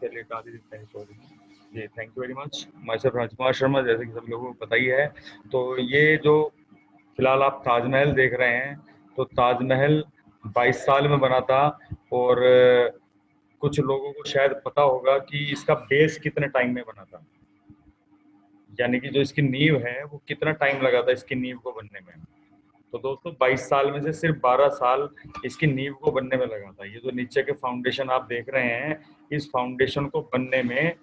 इसके लिए काफ़ी दिखता है सॉरी जी, thank you very much. Myself Rajkumar Sharma, जैसे कि सभी लोगों को पता ही है। तो ये जो फिलहाल आप ताजमहल देख रहे हैं, तो ताजमहल 22 साल में बना था। और कुछ लोगों को शायद पता होगा कि इसका बेस कितने टाइम में बना था, यानी कि जो इसकी नींव है वो कितना टाइम लगा था इसकी नींव को बनने में। तो दोस्तों 22 साल में से सिर्फ 12 साल इसकी नींव को बनने में लगा था। ये जो नीचे के फाउंडेशन आप देख रहे हैं, इस फाउंडेशन को बनने में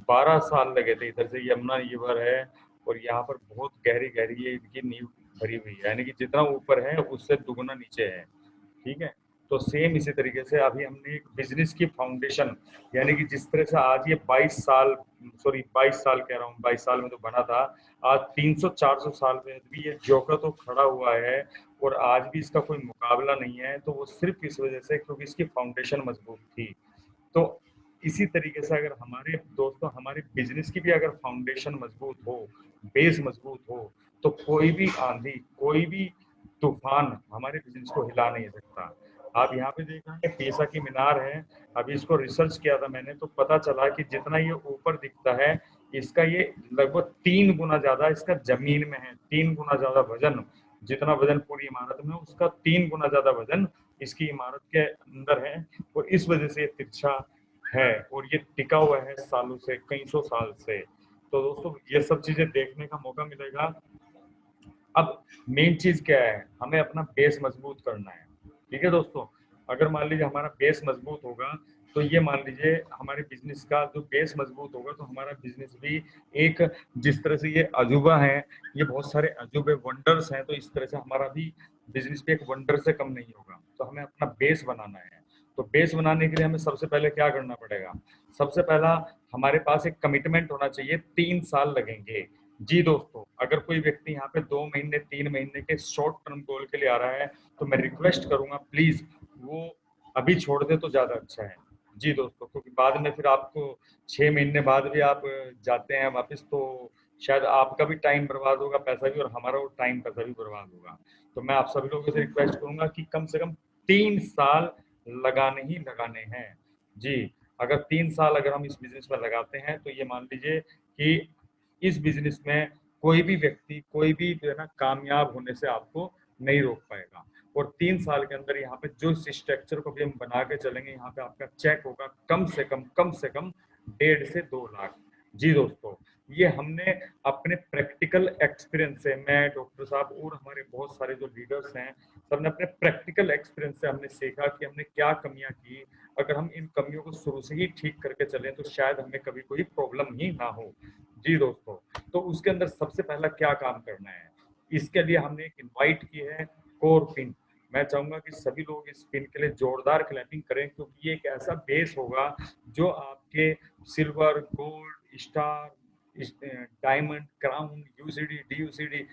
12 साल लगे थे। इधर से यमुना रिवर है और यहाँ पर बहुत गहरी गहरी ये इनकी नींव भरी हुई है, यानी कि जितना ऊपर है उससे दुगुना नीचे है। ठीक है। तो सेम इसी तरीके से अभी हमने एक बिजनेस की फाउंडेशन, यानी कि जिस तरह से आज ये 22 साल, सॉरी 22 साल कह रहा हूँ, 22 साल में तो बना था, आज 300-400 साल में भी ये जोका तो खड़ा हुआ है और आज भी इसका कोई मुकाबला नहीं है। तो वो सिर्फ इस वजह से क्योंकि इसकी फाउंडेशन मजबूत थी। तो इसी तरीके से अगर हमारे दोस्तों हमारे बिजनेस की भी अगर फाउंडेशन मजबूत हो, बेस मजबूत हो, तो कोई भी आंधी, कोई भी तूफान हमारे बिजनेस को हिला नहीं सकता। आप यहाँ पे देख रहे हैं पीसा की मीनार है। अभी इसको रिसर्च किया था मैंने, तो पता चला कि जितना ये ऊपर दिखता है, इसका ये लगभग 3 गुना ज्यादा इसका जमीन में है। 3 गुना ज्यादा वजन, जितना वजन पूरी इमारत में, उसका 3 गुना ज्यादा वजन इसकी इमारत के अंदर है। और इस वजह से ये तिरछा है और ये टिका हुआ है सालों से, कई सौ साल से। तो दोस्तों ये सब चीजें देखने का मौका मिलेगा। अब मेन चीज क्या है, हमें अपना बेस मजबूत करना है। ठीक है दोस्तों, अगर मान लीजिए हमारा बेस मजबूत होगा, तो ये मान लीजिए हमारे बिजनेस का जो बेस मजबूत होगा, तो हमारा बिजनेस भी एक, जिस तरह से ये अजूबा है, ये बहुत सारे अजूबे वंडर्स हैं, तो इस तरह से हमारा भी बिजनेस भी एक वंडर से कम नहीं होगा। तो हमें अपना बेस बनाना है। तो बेस बनाने के लिए हमें सबसे पहले क्या करना पड़ेगा? सबसे पहला हमारे पास एक कमिटमेंट होना चाहिए। 3 साल लगेंगे। जी दोस्तों, अगर कोई व्यक्ति यहाँ पे 2 महीने 3 महीने के शॉर्ट टर्म गोल के लिए आ रहा है, तो मैं रिक्वेस्ट करूंगा प्लीज वो अभी छोड़ दे तो ज्यादा अच्छा है। जी दोस्तों, क्योंकि बाद में फिर आपको 6 महीने बाद भी आप जाते हैं वापस, तो शायद आपका भी टाइम बर्बाद होगा, पैसा भी, और हमारा वो टाइम पैसा भी बर्बाद होगा। तो मैं आप सभी लोगों से रिक्वेस्ट करूंगा कि कम से कम 3 साल लगाने ही लगाने हैं। जी, अगर 3 साल अगर हम इस बिजनेस में लगाते हैं, तो ये मान लीजिए कि इस बिजनेस में कोई भी व्यक्ति, कोई भी जो है ना, कामयाब होने से आपको नहीं रोक पाएगा। और 3 साल के अंदर यहाँ पे जो स्ट्रक्चर को भी हम बना के चलेंगे, यहाँ पे आपका चेक होगा कम से कम 1.5 से 2 लाख। जी दोस्तों, ये हमने अपने प्रैक्टिकल एक्सपीरियंस से, मैं, डॉक्टर साहब और हमारे बहुत सारे जो लीडर्स हैं, सबने अपने प्रैक्टिकल एक्सपीरियंस से हमने सीखा कि हमने क्या कमियां की। अगर हम इन कमियों को शुरू से ही ठीक करके चलें, तो शायद हमें कभी कोई प्रॉब्लम ही ना हो। जी दोस्तों, तो उसके अंदर सबसे पहला क्या काम करना है, इसके लिए हमने एक इनवाइट की है, कोर पिन। मैं चाहूंगा कि सभी लोग इस पिन के लिए जोरदार क्लैपिंग करें, क्योंकि ये एक ऐसा बेस होगा जो आपके silver, gold, star, diamond, crown, UCD, DUCD,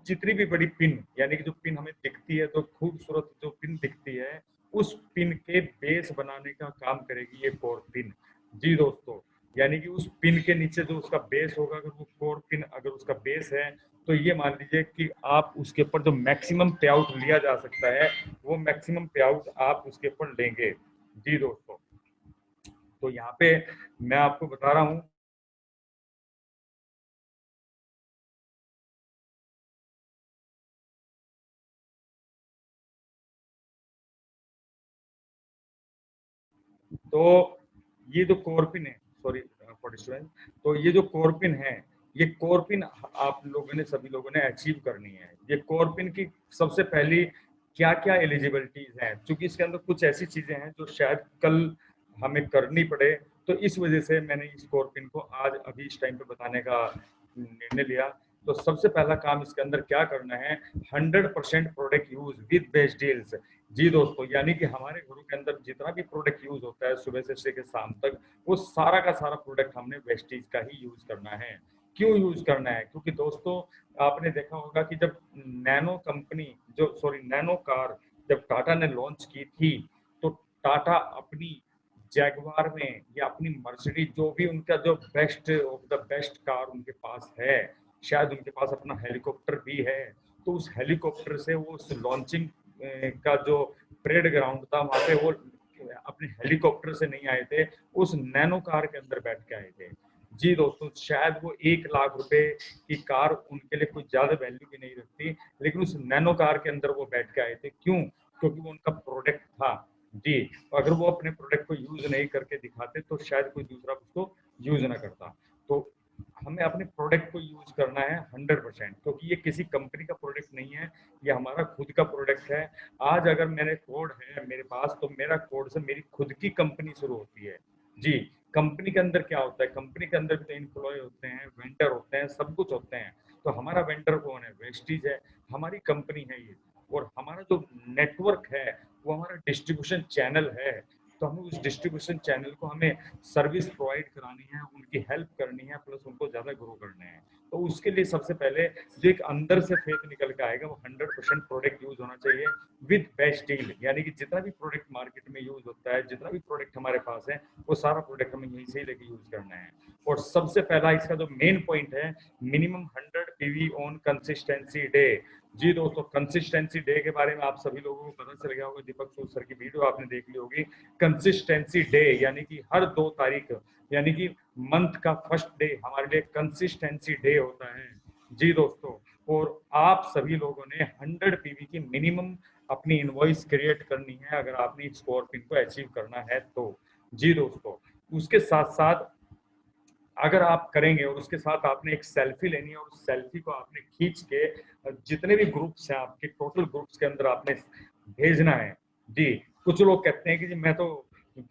जितनी भी बड़ी पिन, यानी कि जो पिन हमें दिखती है, तो खूबसूरत जो पिन दिखती है, उस पिन के बेस बनाने का काम करेगी ये कोर पिन। जी दोस्तों, यानी कि उस पिन के नीचे जो उसका बेस होगा, अगर वो कोर पिन अगर उसका बेस है, तो ये मान लीजिए कि आप उसके ऊपर जो मैक्सिमम पे आउट लिया जा सकता है, वो मैक्सिमम पे आउट आप उसके ऊपर लेंगे। जी दोस्तों, तो यहाँ पे मैं आपको बता रहा हूँ, तो ये जो कोरपिन है, सॉरी फॉर डिस्टर्बेंस, तो ये जो कोरपिन है, ये कोरपिन आप लोगों ने, सभी लोगों ने अचीव करनी है। ये कोरपिन की सबसे पहली क्या क्या एलिजिबिलिटीज हैं, क्योंकि इसके अंदर कुछ ऐसी चीजें हैं जो शायद कल हमें करनी पड़े, तो इस वजह से मैंने इस कोरपिन को आज अभी इस टाइम पे बताने का निर्णय लिया। तो सबसे पहला काम इसके अंदर क्या करना है, 100% product use with best deals. जी दोस्तों, यानी कि हमारे घरों के अंदर जितना भी प्रोडक्ट यूज होता है सुबह से लेकर शाम तक, वो सारा का सारा प्रोडक्ट हमने वेस्टेज का ही यूज करना है। क्यों यूज करना है? क्योंकि दोस्तों आपने देखा होगा कि जब नैनो कंपनी, जो सॉरी नैनो कार जब टाटा ने लॉन्च की थी, तो टाटा अपनी जैगवार में या अपनी मर्सिडीज, जो भी उनका जो best of the best car उनके पास है, शायद उनके पास अपना हेलीकॉप्टर भी है, तो उस हेलीकॉप्टर से वो उस लॉन्चिंग का जो परेड ग्राउंड था, वहां पे वो अपने हेलीकॉप्टर से नहीं आए थे, उस नैनो कार के अंदर बैठ के आए थे। जी दोस्तों, शायद वो 1 लाख रुपए की कार उनके लिए कुछ ज्यादा वैल्यू भी नहीं रखती, लेकिन उस नैनो कार के अंदर वो बैठ के आए थे। क्यों? क्योंकि वो उनका प्रोडक्ट था। जी, अगर वो अपने प्रोडक्ट को यूज नहीं करके दिखाते तो शायद कोई दूसरा उसको यूज ना करता। तो हमें अपने प्रोडक्ट को यूज करना है 100%, क्योंकि ये किसी कंपनी का प्रोडक्ट नहीं है, ये हमारा खुद का प्रोडक्ट है। आज अगर मेरे कोड है मेरे पास, तो मेरा कोड से मेरी खुद की कंपनी शुरू होती है। जी, कंपनी के अंदर क्या होता है? कंपनी के अंदर भी तो एम्प्लॉय होते हैं, वेंडर होते हैं, सब कुछ होते हैं। तो हमारा वेंडर कौन है? वेस्टीज है, हमारी कंपनी है ये। और हमारा जो नेटवर्क है वो हमारा डिस्ट्रीब्यूशन चैनल है। तो हमें उस डिस्ट्रीब्यूशन चैनल को हमें सर्विस प्रोवाइड करानी है, उनकी हेल्प करनी है, प्लस उनको ज़्यादा ग्रो करना है। तो उसके लिए सबसे पहले जो एक अंदर से फेथ निकल के आएगा, वो 100% प्रोडक्ट यूज होना चाहिए विद बेस्ट डील। यानी कि जितना भी प्रोडक्ट मार्केट में यूज होता है, जितना भी प्रोडक्ट हमारे पास है, वो सारा प्रोडक्ट हमें यहीं से ही लेके यूज करना है। और सबसे पहला इसका जो मेन पॉइंट है, minimum 100 PV on consistency day. जी दोस्तों, कंसिस्टेंसी डे के बारे में आप सभी लोगों को पता चल गया होगा, दीपक सूद सर की वीडियो आपने देख ली होगी। कंसिस्टेंसी डे यानी कि हर 2 तारीख, यानी कि मंथ का फर्स्ट डे हमारे लिए कंसिस्टेंसी डे होता है। जी दोस्तों, और आप सभी लोगों ने 100 पीवी की मिनिमम अपनी इनवॉइस क्रिएट करनी है, अगर आपने स्कॉर्पिन को अचीव करना है तो। जी दोस्तों, उसके साथ साथ अगर आप करेंगे और उसके साथ आपने एक सेल्फी लेनी है, और उस सेल्फी को आपने खींच के जितने भी ग्रुप्स हैं आपके, टोटल ग्रुप्स के अंदर आपने भेजना है। जी, कुछ लोग कहते हैं कि जी मैं तो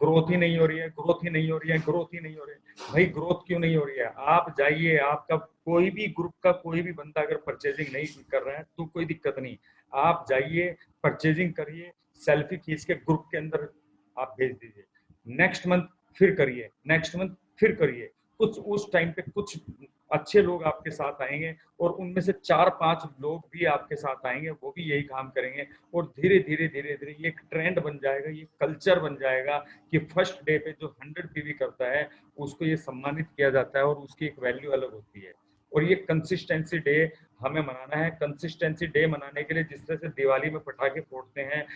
ग्रोथ ही नहीं हो रही है, ग्रोथ ही नहीं हो रही है, ग्रोथ ही नहीं हो रही है। भाई ग्रोथ क्यों नहीं हो रही है? आप जाइए, आपका कोई भी ग्रुप का कोई भी बंदा अगर परचेजिंग नहीं कर रहा है तो कोई दिक्कत नहीं, आप जाइए, परचेजिंग करिए, सेल्फी खींच के ग्रुप के अंदर आप भेज दीजिए। नेक्स्ट मंथ फिर करिए, नेक्स्ट मंथ फिर करिए। कुछ उस टाइम पे कुछ अच्छे लोग आपके साथ आएंगे, और उनमें से 4-5 लोग भी आपके साथ आएंगे, वो भी यही काम करेंगे, और धीरे धीरे धीरे धीरे ये एक ट्रेंड बन जाएगा, ये कल्चर बन जाएगा कि फर्स्ट डे पे जो 100 पीवी करता है उसको ये सम्मानित किया जाता है, और उसकी एक वैल्यू अलग होती है। और ये कंसिस्टेंसी डे हमें मनाना है। कंसिस्टेंसी डे मनाने के लिए जिस तरह से दिवाली में पटाखे फोड़ते हैं,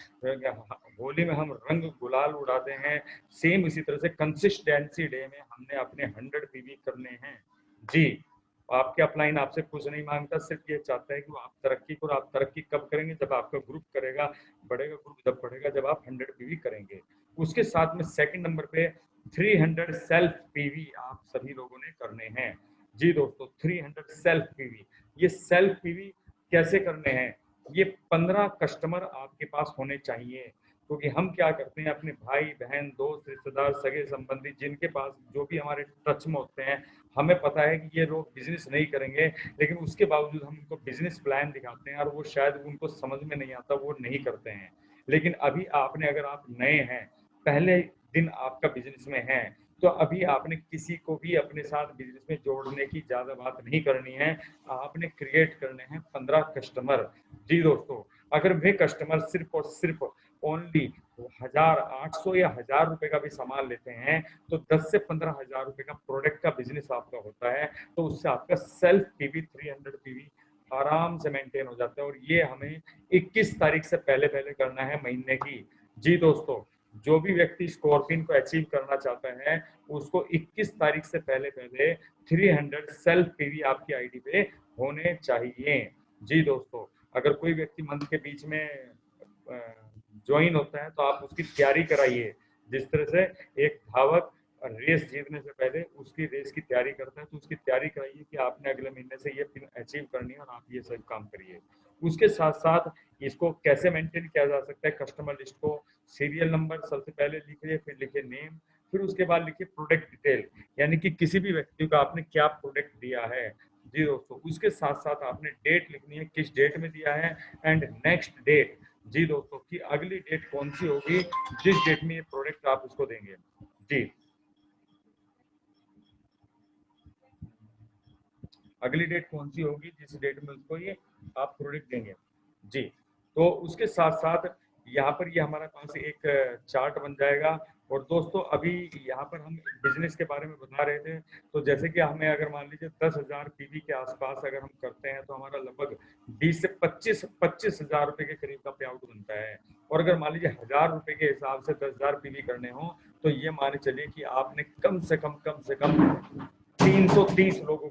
होली में हम रंग गुलाल उड़ाते हैं, सेम इसी तरह से कंसिस्टेंसी डे में हमने अपने 100 पीवी करने हैं। जी, आपके अपलाइन आपसे कुछ नहीं मांगता, सिर्फ ये चाहता है कि वो आप तरक्की करो। आप तरक्की कब करेंगे? जब आपका ग्रुप करेगा, बढ़ेगा ग्रुप जब बढ़ेगा, जब आप 100 पीवी करेंगे। उसके साथ में सेकंड नंबर पे 300 सेल्फ पीवी आप सभी लोगों ने करने हैं। जी दोस्तों, 300 सेल्फ पीवी। ये सेल्फ पीवी कैसे करने हैं? ये 15 कस्टमर आपके पास होने चाहिए, क्योंकि हम क्या करते हैं, अपने भाई बहन दोस्त रिश्तेदार सगे संबंधी जिनके पास जो भी हमारे टच में होते हैं, हमें पता है कि ये लोग बिजनेस नहीं करेंगे, लेकिन उसके बावजूद हम उनको बिजनेस प्लान दिखाते हैं, और वो शायद उनको समझ में नहीं आता, वो नहीं करते हैं। लेकिन अभी आपने, अगर आप नए हैं, पहले दिन आपका बिजनेस में है, तो अभी आपने किसी को भी अपने साथ बिजनेस में जोड़ने की ज्यादा बात नहीं करनी है। आपने क्रिएट करने हैं 15 कस्टमर। जी दोस्तों, अगर वे कस्टमर सिर्फ और सिर्फ ओनली 1,800 या 1,000 रुपए का भी सामान लेते हैं, तो 10 से 15,000 रुपए का प्रोडक्ट का बिजनेस आपका होता है, तो उससे आपका सेल्फ पीवी 300 पीवी आराम से मेंटेन हो जाता है। और ये हमें 21 तारीख से पहले पहले करना है महीने की। जी दोस्तों, जो भी व्यक्ति स्कॉर्पिन को अचीव करना चाहता है, उसको 21 तारीख से पहले पहले 300 सेल्फ पीवी आपकी आईडी पे होने चाहिए। जी दोस्तों, अगर कोई व्यक्ति मंथ के बीच में ज्वाइन होता है तो आप उसकी तैयारी कराइए। जिस तरह से एक धावक रेस जीतने से पहले उसकी रेस की तैयारी करता है, तो उसकी तैयारी कराइए कि आपने अगले महीने से ये पिन अचीव करनी है, और आप ये सब काम करिए। उसके साथ साथ इसको कैसे मेंटेन किया जा सकता है? कस्टमर लिस्ट को सीरियल नंबर सबसे पहले लिखिए, फिर लिखिए नेम, फिर उसके बाद लिखिए प्रोडक्ट डिटेल, यानी कि किसी भी व्यक्ति को आपने क्या प्रोडक्ट दिया है। जी दोस्तों, उसके साथ साथ आपने डेट लिखनी है, किस डेट में दिया है, एंड नेक्स्ट डेट। जी दोस्तों, कि अगली डेट कौन सी होगी जिस डेट में ये प्रोडक्ट आप उसको देंगे। जी, अगली डेट कौन सी होगी जिस डेट में उसको ये आप प्रोडक्ट देंगे। जी, तो उसके साथ साथ यहाँ पर ये हमारे पास एक चार्ट बन जाएगा, और दोस्तों अभी यहाँ पर हम बिजनेस के बारे में बता रहे थे, तो जैसे कि हमें अगर मान लीजिए 10,000 पीवी के आसपास अगर हम करते हैं तो हमारा लगभग 20 से 25 हजार रुपए के करीब का पे आउट बनता है। और अगर मान लीजिए 1,000 रुपए के हिसाब से 10,000 पीवी करने हो तो ये मान चलिए कि आपने कम से कम 330 लोगों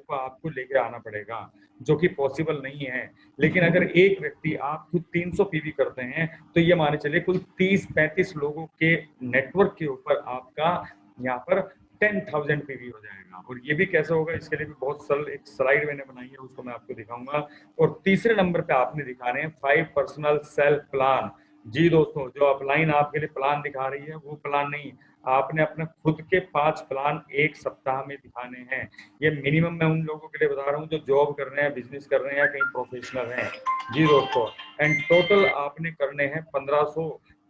को आपको लेके आना पड़ेगा, जो कि पॉसिबल नहीं है। लेकिन अगर एक व्यक्ति आप खुद 300 पीवी करते हैं तो ये माने चलिए कुल 30-35 लोगों के नेटवर्क के ऊपर आपका यहाँ पर 10,000 पीवी हो जाएगा। और ये भी कैसे होगा, इसके लिए भी बहुत सरल एक स्लाइड मैंने बनाई है, उसको मैं आपको दिखाऊंगा। और तीसरे नंबर पे आपने दिखाने हैं 5 पर्सनल सेल्फ प्लान। जी दोस्तों, जो अपलाइन आपके लिए प्लान दिखा रही है वो प्लान नहीं, आपने अपने खुद के 5 प्लान एक सप्ताह में दिखाने हैं। ये मिनिमम मैं उन लोगों के लिए बता रहा हूँ जो जॉब कर रहे हैं, बिजनेस कर रहे हैं या कहीं प्रोफेशनल हैं। जी दोस्तों, एंड टोटल आपने करने हैं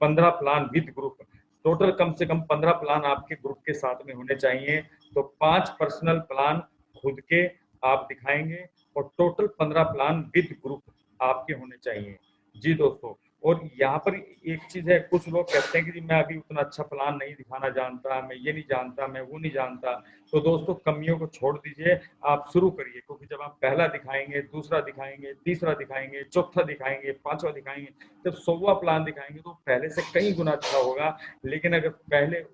15 प्लान विद ग्रुप। टोटल कम से कम 15 प्लान आपके ग्रुप के साथ में होने चाहिए। तो 5 पर्सनल प्लान खुद के आप दिखाएंगे और टोटल 15 प्लान विद ग्रुप आपके होने चाहिए। जी दोस्तों, और यहाँ पर एक चीज है, कुछ लोग कहते हैं कि जी मैं अभी उतना अच्छा प्लान नहीं दिखाना जानता, मैं ये नहीं जानता, मैं वो नहीं जानता। तो दोस्तों कमियों को छोड़ दीजिए, आप शुरू करिए, क्योंकि जब आप पहला दिखाएंगे, दूसरा दिखाएंगे, तीसरा दिखाएंगे, चौथा दिखाएंगे, पांचवा दिखाएंगे, जब 100वां प्लान दिखाएंगे तो पहले से कई गुना अच्छा होगा। लेकिन अगर पहले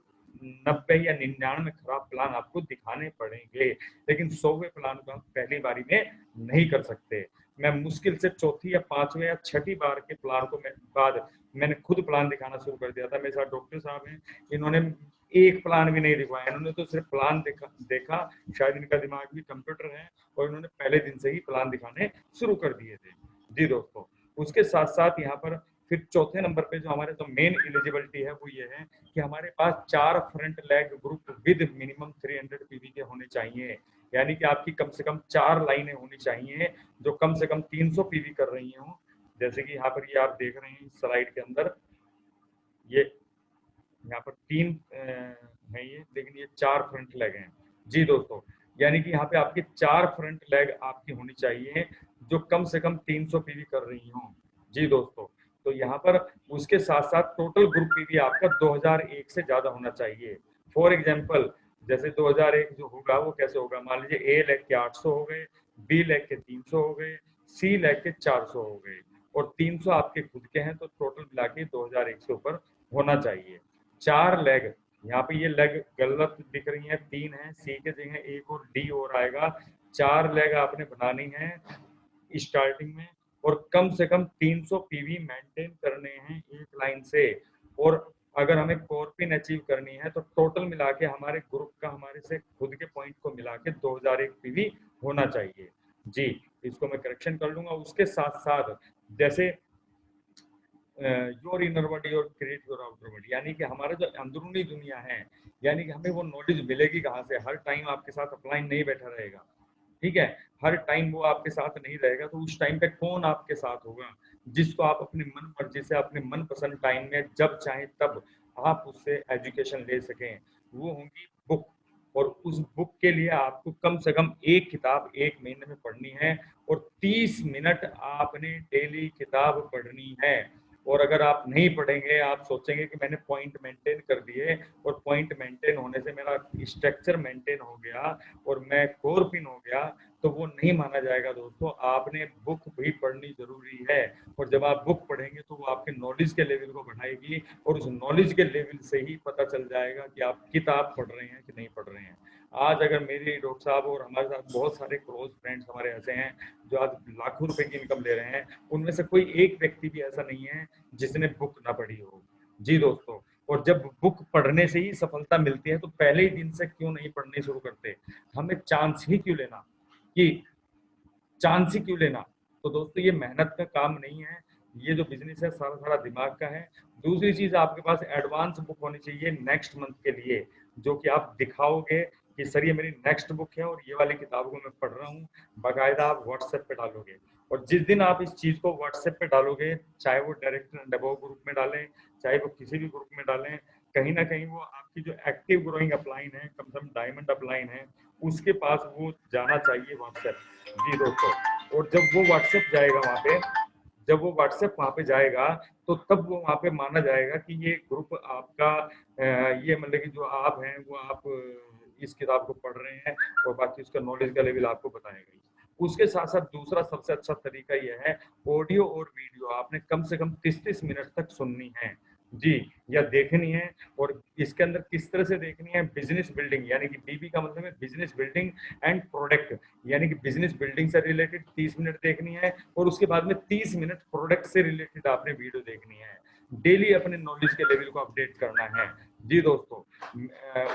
90 या 99 खराब प्लान आपको दिखाने पड़ेंगे, लेकिन 100वें प्लान को आप पहली बारी में नहीं कर सकते। मैं मुश्किल से चौथी या पांचवें या छठी बार के प्लान को बाद मैंने खुद प्लान दिखाना शुरू कर दिया था। मेरे साथ डॉक्टर साहब हैं, इन्होंने एक प्लान भी नहीं दिखवाया, इन्होंने तो सिर्फ प्लान देखा, शायद इनका दिमाग भी कंप्यूटर है, और इन्होंने पहले दिन से ही प्लान दिखाने शुरू कर दिए थे। जी दोस्तों, उसके साथ साथ यहाँ पर फिर चौथे नंबर पे जो हमारे जो मेन एलिजिबिलिटी है वो ये है कि हमारे पास 4 front leg group with minimum 300 PV के होने चाहिए। यानी कि आपकी कम से कम 4 लाइनें होनी चाहिए जो कम से कम 300 पीवी कर रही हों। जैसे कि यहाँ पर ये आप देख रहे हैं स्लाइड के अंदर, ये यहाँ पर 3 है ये, लेकिन ये 4 फ्रंट लेग हैं। जी दोस्तों, यानी कि यहाँ पे आपकी 4 फ्रंट लेग आपकी होनी चाहिए जो कम से कम 300 पीवी कर रही हों। जी दोस्तों, तो यहाँ पर उसके साथ साथ टोटल ग्रुप पीवी आपका 2001 से ज्यादा होना चाहिए। फॉर एग्जाम्पल, जैसे 2001 जो होगा वो कैसे होगा, मान लीजिए ए लेग के 800 हो गए, बी लेग के 300 हो गए, सी लेग के 400 हो गए, और 300 आपके खुद के हैं, तो टोटल मिला के 2001 से ऊपर होना चाहिए। 4 लेग, यहाँ पे ये लेग गलत दिख रही है, 3 है, सी के जगह एक और डी और आएगा। 4 लेग आपने बनानी है स्टार्टिंग में, और कम से कम 300 पीवी मेंटेन करने हैं एक लाइन से। और अगर हमें कोर पिन अचीव करनी है तो टोटल मिला के हमारे ग्रुप का, हमारे से खुद के पॉइंट को मिला के 2001 पीवी होना चाहिए। जी, इसको मैं करेक्शन कर लूंगा। उसके साथ साथ जैसे your inner world your create your outer world, यानी कि हमारा जो अंदरूनी दुनिया है, यानी कि हमें वो नॉलेज मिलेगी कहाँ से। हर टाइम आपके साथ अपलाइन नहीं बैठा रहेगा, ठीक है, हर टाइम वो आपके साथ नहीं रहेगा। तो उस टाइम पे कौन आपके साथ होगा, जिसको आप अपनी मन मर्जी से अपने मनपसंद टाइम में जब चाहे तब आप उससे एजुकेशन ले सकें, वो होंगी बुक। और उस बुक के लिए आपको कम से कम एक किताब एक महीने में पढ़नी है, और 30 मिनट आपने डेली किताब पढ़नी है। और अगर आप नहीं पढ़ेंगे, आप सोचेंगे कि मैंने पॉइंट मेंटेन कर दिए और पॉइंट मेंटेन होने से मेरा स्ट्रक्चर मेंटेन हो गया और मैं कोर पिन हो गया, तो वो नहीं माना जाएगा दोस्तों। आपने बुक भी पढ़नी जरूरी है, और जब आप बुक पढ़ेंगे तो वो आपके नॉलेज के लेवल को बढ़ाएगी, और उस नॉलेज के लेवल से ही पता चल जाएगा कि आप किताब पढ़ रहे हैं कि नहीं पढ़ रहे हैं। आज अगर मेरी डॉक्टर साहब और हमारे साथ बहुत सारे क्लोज फ्रेंड्स हमारे ऐसे हैं जो आज लाखों रुपए की इनकम ले रहे हैं, उनमें से कोई एक व्यक्ति भी ऐसा नहीं है जिसने बुक ना पढ़ी हो। जी दोस्तों, और जब बुक पढ़ने से ही सफलता मिलती है तो पहले ही दिन से क्यों नहीं पढ़ने शुरू करते, हमें चांस ही क्यों लेना, कि चांस ही क्यों लेना। तो दोस्तों ये मेहनत का काम नहीं है, ये जो बिजनेस है सारा सारा दिमाग का है। दूसरी चीज, आपके पास एडवांस बुक होनी चाहिए नेक्स्ट मंथ के लिए, जो कि आप दिखाओगे कि सर ये मेरी नेक्स्ट बुक है और ये वाली किताब को मैं पढ़ रहा हूँ। बाकायदा आप व्हाट्सएप पे डालोगे, और जिस दिन आप इस चीज को व्हाट्सएप पे डालोगे, चाहे वो डायरेक्ट डेवो ग्रुप में डालें, चाहे वो किसी भी ग्रुप में डालें, कहीं ना कहीं वो आपकी जो एक्टिव ग्रोइंग अपलाइन है, कम से कम डायमंड अपलाइन है, उसके पास वो जाना चाहिए व्हाट्सएप। जी दोस्तों, और जब वो व्हाट्सएप जाएगा वहां पे, जब वो व्हाट्सएप वहाँ पे जाएगा तो तब वो वहाँ पे माना जाएगा कि ये ग्रुप आपका ये मतलब कि जो आप हैं वो आप इस किताब को पढ़ रहे हैं और बाकी उसका नॉलेज का लेवल आपको बताएगा ही। उसके साथ साथ दूसरा सबसे अच्छा तरीका यह है, ऑडियो और वीडियो आपने कम से कम 30-30 मिनट तक सुननी है जी, या देखनी है। और इसके अंदर किस तरह से देखनी है, बिजनेस बिल्डिंग, यानी कि बीबी का मतलब है बिजनेस बिल्डिंग एंड प्रोडक्ट, यानी कि बिजनेस बिल्डिंग से रिलेटेड 30 मिनट देखनी है और उसके बाद में 30 मिनट प्रोडक्ट से रिलेटेड आपने वीडियो देखनी है। डेली अपने नॉलेज के लेवल को अपडेट करना है जी दोस्तों।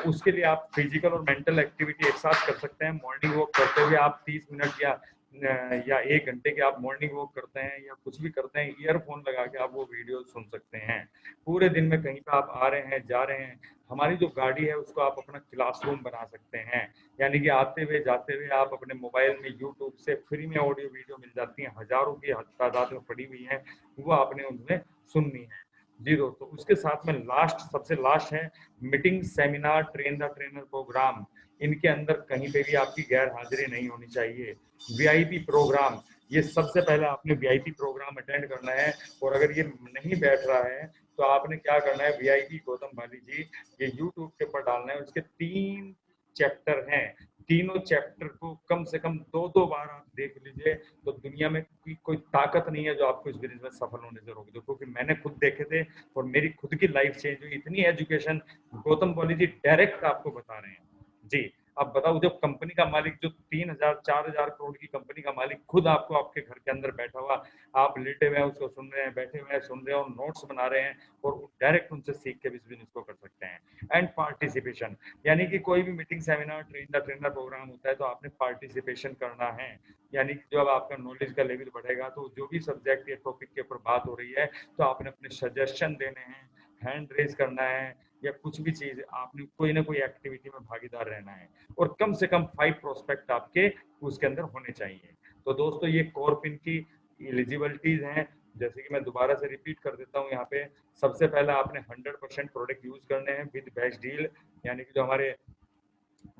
उसके लिए आप फिजिकल और मेंटल एक्टिविटी एक साथ कर सकते हैं। मॉर्निंग वॉक करते हुए आप 30 मिनट या 1 घंटे के आप मॉर्निंग वॉक करते हैं या कुछ भी करते हैं, ईयरफोन लगा के आप वो वीडियो सुन सकते हैं। पूरे दिन में कहीं पे आप आ रहे हैं, जा रहे हैं, हमारी जो गाड़ी है उसको आप अपना क्लासरूम बना सकते हैं, यानी कि आते हुए जाते हुए आप अपने मोबाइल में यूट्यूब से फ्री में ऑडियो वीडियो मिल जाती हैं, हजारों की तादाद में पड़ी हुई हैं, वो आपने उनमें सुननी है जी दोस्तों। उसके साथ में सबसे लास्ट है meeting, seminar, train the trainer programme. इनके अंदर कहीं पे भी आपकी गैर हाजिरी नहीं होनी चाहिए। वीआईपी प्रोग्राम, ये सबसे पहले आपने वीआईपी प्रोग्राम अटेंड करना है। और अगर ये नहीं बैठ रहा है तो आपने क्या करना है, वीआईपी गौतम बाली जी ये यूट्यूब के ऊपर डालना है। उसके 3 चैप्टर हैं, तीनों चैप्टर को कम से कम 2-2 बार आप देख लीजिए, तो दुनिया में कोई ताकत नहीं है जो आपको इस बिजनेस में सफल होने से रोक दे। क्योंकि मैंने खुद देखे थे और मेरी खुद की लाइफ चेंज हुई। इतनी एजुकेशन गौतम बाली जी डायरेक्ट आपको बता रहे हैं जी। अब बताओ, जब कंपनी का मालिक, जो 3,000-4,000 करोड़ की कंपनी का मालिक खुद आपको आपके घर के अंदर बैठा हुआ, आप लेटे हुए हैं उसको सुन रहे हैं, बैठे हुए हैं सुन रहे हैं और नोट्स बना रहे हैं, और डायरेक्ट उनसे सीख के भी इस बिजनेस को कर सकते हैं। एंड पार्टिसिपेशन, यानी कि कोई भी meeting, seminar, train the trainer programme होता है तो आपने पार्टिसिपेशन करना है। यानी कि जब आपका नॉलेज का लेवल बढ़ेगा तो जो भी सब्जेक्ट या टॉपिक के ऊपर बात हो रही है तो आपने अपने सजेशन देने हैं, हैंड रेज करना है, या कुछ भी चीज आपने कोई ना कोई एक्टिविटी में भागीदार रहना है। और कम से कम 5 प्रोस्पेक्ट आपके उसके अंदर होने चाहिए। तो दोस्तों ये कॉर्पिन की एलिजिबिलिटीज हैं, जैसे कि मैं दोबारा से रिपीट कर देता हूँ यहाँ पे। सबसे पहला आपने 100% प्रोडक्ट यूज करने हैं विद बेस्ट डील, यानी कि जो हमारे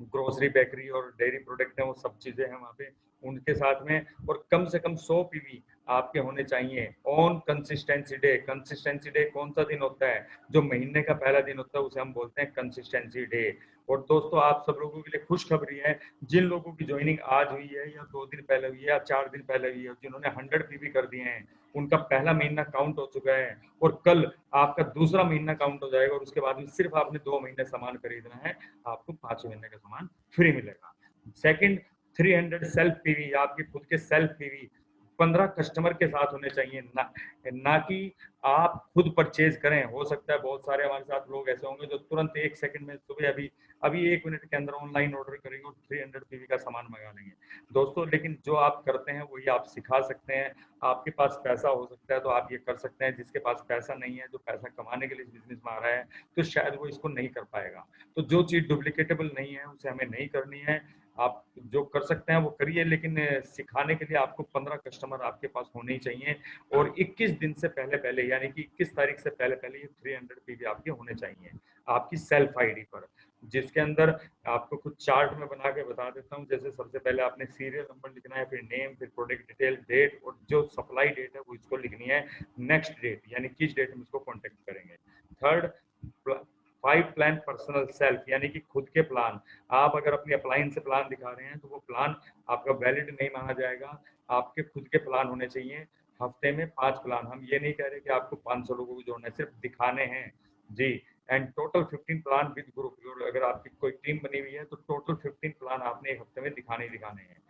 ग्रोसरी, बेकरी और डेयरी प्रोडक्ट है वो सब चीजें हैं वहाँ पे उनके साथ में। और कम से कम 100 पीवी आपके होने चाहिए on consistency day. Consistency day कौन सा दिन होता है, जो महीने का पहला दिन होता है उसे हम बोलते हैं कंसिस्टेंसी डे। और दोस्तों आप सब लोगों के लिए खुशखबरी है, जिन लोगों की ज्वाइनिंग आज हुई है या 2 दिन पहले हुई है या 4 दिन पहले हुई है, जिन्होंने 100 पीवी कर दिए हैं, उनका पहला महीना काउंट हो चुका है और कल आपका दूसरा महीना काउंट हो जाएगा। और उसके बाद में सिर्फ आपने 2 महीने सामान खरीदना है, आपको 5 महीने का सामान फ्री मिलेगा। सेकंड, 300 सेल्फ पीवी, आपके खुद के सेल्फ पीवी 15 कस्टमर के साथ होने चाहिए, ना कि आप खुद परचेज करें। हो सकता है बहुत सारे हमारे साथ लोग ऐसे होंगे जो तुरंत 1 सेकंड में, सुबह अभी अभी 1 मिनट के अंदर ऑनलाइन ऑर्डर करेंगे और 300 पीवी का सामान मंगा लेंगे दोस्तों। लेकिन जो आप करते हैं वही आप सिखा सकते हैं। आपके पास पैसा हो सकता है तो आप ये कर सकते हैं, जिसके पास पैसा नहीं है, जो पैसा कमाने के लिए बिजनेस में आ रहा है, तो शायद वो इसको नहीं कर पाएगा। तो जो चीज डुप्लीकेटेबल नहीं है उसे हमें नहीं करनी है। आप जो कर सकते हैं वो करिए, लेकिन सिखाने के लिए आपको 15 कस्टमर आपके पास होने ही चाहिए। और 21 दिन से पहले पहले, यानी कि 21 तारीख से पहले पहले ये 300 पीवी आपके होने चाहिए आपकी सेल्फ आईडी पर, जिसके अंदर आपको कुछ चार्ट में बना के बता देता हूँ। जैसे सबसे पहले आपने सीरियल नंबर लिखना है, फिर नेम, फिर प्रोडक्ट डिटेल, डेट, और जो सप्लाई डेट है वो इसको लिखनी है। नेक्स्ट डेट, यानी किस डेट में इसको कॉन्टेक्ट करेंगे। थर्ड, 5 प्लान पर्सनल सेल्फ, यानी कि खुद के प्लान। आप अगर अपनी अप्लायंस से प्लान दिखा रहे हैं तो वो प्लान आपका वैलिड नहीं माना जाएगा। आपके खुद के प्लान होने चाहिए। हफ्ते में 5 प्लान, हम ये नहीं कह रहे कि आपको 500 लोगों को जोड़ना है, सिर्फ दिखाने हैं जी। And total 15 plan with group, अगर आपकी कोई टीम बनी हुई है तो टोटल 15 प्लान आपने एक हफ्ते में दिखाने ही दिखाने हैं।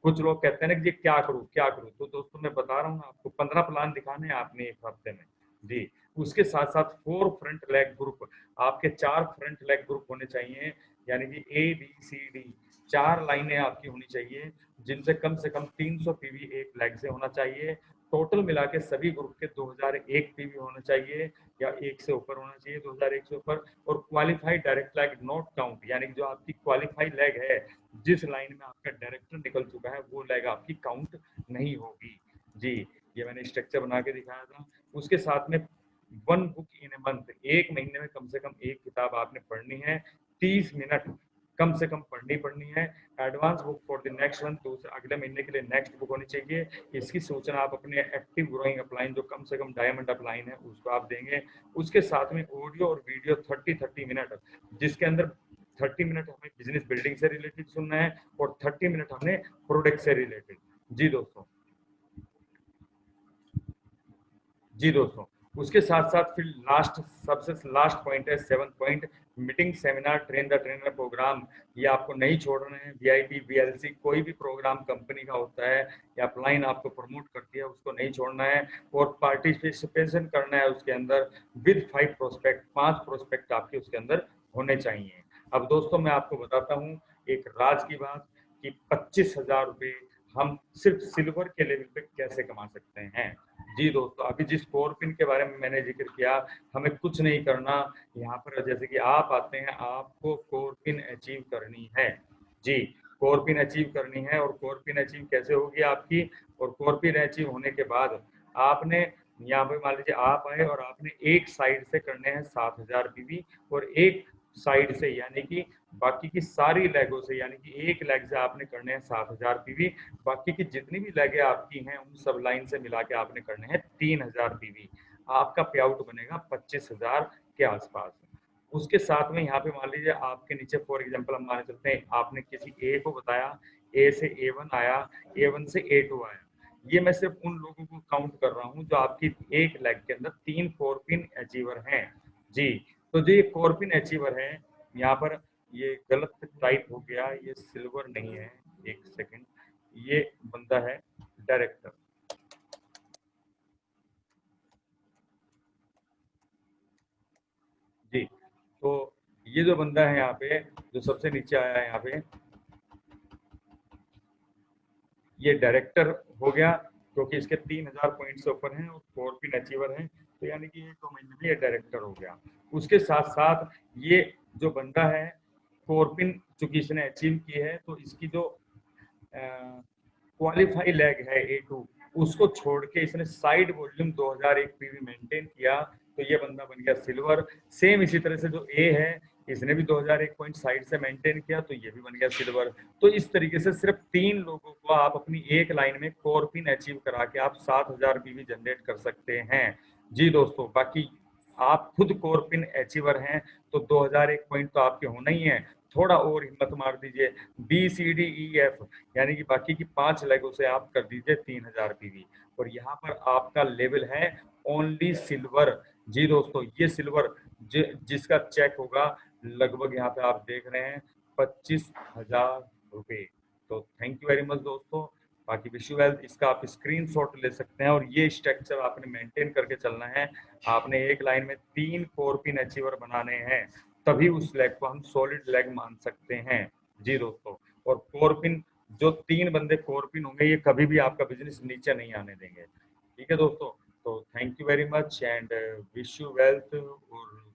कुछ लोग कहते हैं ना कि ये क्या करूं क्या करूं, तो दोस्तों मैं बता रहा हूँ ना, आपको 15 प्लान दिखाने हैं आपने एक हफ्ते में जी। उसके साथ साथ 4 फ्रंट लेग ग्रुप, आपके 4 फ्रंट लेग ग्रुप होने चाहिए, यानी कि ABCD 4 लाइनें आपकी होनी चाहिए, जिनसे कम 300 पीवी एक लेग से होना चाहिए। टोटल मिला के सभी ग्रुप के 2001 पीवी होना चाहिए, या 1 से ऊपर होना चाहिए, 2001 से ऊपर। और qualified direct leg not count, यानी कि जो आपकी क्वालिफाइड लेग है, जिस लाइन में आपका डायरेक्टर निकल चुका है, वो लेग आपकी काउंट नहीं होगी जी। ये मैंने स्ट्रक्चर बना के दिखाया था। उसके साथ में 1 बुक इन ए मंथ, एक महीने में कम से कम एक किताब आपने पढ़नी है। 30 मिनट कम से कम पढ़नी है। Advance book for the next one, दूसरे अगले महीने के लिए नेक्स्ट बुक होनी चाहिए। इसकी सूचना आप अपने एक्टिव ग्रोइंग अपलाइन जो कम से कम डायमंड अपलाइन है उसको आप देंगे। उसके साथ में ऑडियो और वीडियो 30 मिनट, जिसके अंदर 30 मिनट हमें बिजनेस बिल्डिंग से रिलेटेड सुनना है और 30 मिनट हमने प्रोडक्ट से रिलेटेड। जी दोस्तों, जी दोस्तों, उसके साथ साथ फिर सबसे लास्ट पॉइंट है 7th point, meeting seminar train the trainer programme. ये आपको नहीं छोड़ना है। वीआईपी वीएलसी कोई भी प्रोग्राम कंपनी का होता है या अपलाइन आपको प्रमोट करती है उसको नहीं छोड़ना है और पार्टिसिपेशन करना है उसके अंदर विद 5 प्रोस्पेक्ट, 5 प्रोस्पेक्ट आपके उसके अंदर होने चाहिए। अब दोस्तों मैं आपको बताता हूँ एक राज की बात कि 25,000 रुपये हम सिर्फ सिल्वर के लेवल पे कैसे कमा सकते हैं। जी दोस्तों, अभी जिस कोर पिन के बारे में मैंने जिक्र किया, हमें कुछ नहीं करना। यहाँ पर जैसे कि आप आते हैं, आपको कोर पिन अचीव करनी है। जी, कोर पिन अचीव करनी है। और कोर पिन अचीव कैसे होगी आपकी, और कोर पिन अचीव होने के बाद आपने यहाँ पे मान लीजिए आप आए और आपने एक साइड से करने हैं 7,000 पीवी और एक साइड से यानी कि बाकी की सारी लेगों से, यानी कि एक लेग से आपने करने हैं 7,000 पीवी। बाकी की जितनी भी लेगें आपकी हैं उन सब लाइन से मिला के आपने करने हैं 3,000 पीवी। आपका पे आउट बनेगा 25,000 के आसपास। उसके साथ में यहाँ पे मान लीजिए आपके नीचे फॉर एग्जांपल हम मान चलते हैं आपने किसी ए को बताया, ए से A1 आया, A1 से A2 आया। ये मैं सिर्फ उन लोगों को काउंट कर रहा हूँ जो आपकी एक लेग के अंदर 3 कोर पिन अचीवर हैं। जी, तो जो ये कोर पिन अचीवर है, यहाँ पर ये गलत टाइप हो गया, ये सिल्वर नहीं है, एक सेकंड, ये बंदा है डायरेक्टर। जी, तो ये जो बंदा है यहाँ पे जो सबसे नीचे आया है यहाँ पे, ये डायरेक्टर हो गया क्योंकि इसके 3,000 पॉइंट से ऊपर हैं और 4 पिन अचीवर हैं, तो यानी कि 1-2 महीने में ये डायरेक्टर हो गया। उसके साथ साथ ये जो बंदा है 4 पिन चूंकि इसने अचीव की है, तो इसकी जो क्वालिफाई लैग है A2, उसको छोड़ के इसने साइड वॉल्यूम 2001 पीवी मेंटेन किया, तो ये बंदा बन गया सिल्वर। सेम इसी तरह से जो ए है, इसने भी 2001 पॉइंट साइड से मेंटेन किया, तो ये भी बन गया सिल्वर। तो इस तरीके से सिर्फ 3 लोगों को आप अपनी एक लाइन में कोर पिन अचीव करा के आप 7,000 पीवी जनरेट कर सकते हैं। जी दोस्तों, बाकी आप खुद कोर पिन अचीवर हैं तो 2001 पॉइंट तो आपके होना ही है। थोड़ा और हिम्मत मार दीजिए, BCDEF यानी कि बाकी की 5 लेगों से आप कर दीजिए 3,000 पीवी और यहाँ पर आपका लेवल है ओनली सिल्वर। जी दोस्तों, ये सिल्वर जिसका चेक होगा लगभग यहाँ पे आप देख रहे हैं 25,000 रुपये। तो थैंक यू वेरी मच दोस्तों। बाकी विश यू वेल्थ, इसका आप स्क्रीनशॉट ले सकते हैं और ये स्ट्रक्चर आपने मेंटेन करके चलना है। आपने एक लाइन में 3 कोर पिन अचीवर बनाने हैं, तभी उस लेग को हम सॉलिड लेग मान सकते हैं। जी दोस्तों, और कोर पिन जो 3 बंदे कोर पिन होंगे ये कभी भी आपका बिजनेस नीचे नहीं आने देंगे। ठीक है दोस्तों, तो thank you very much and wish you wealth और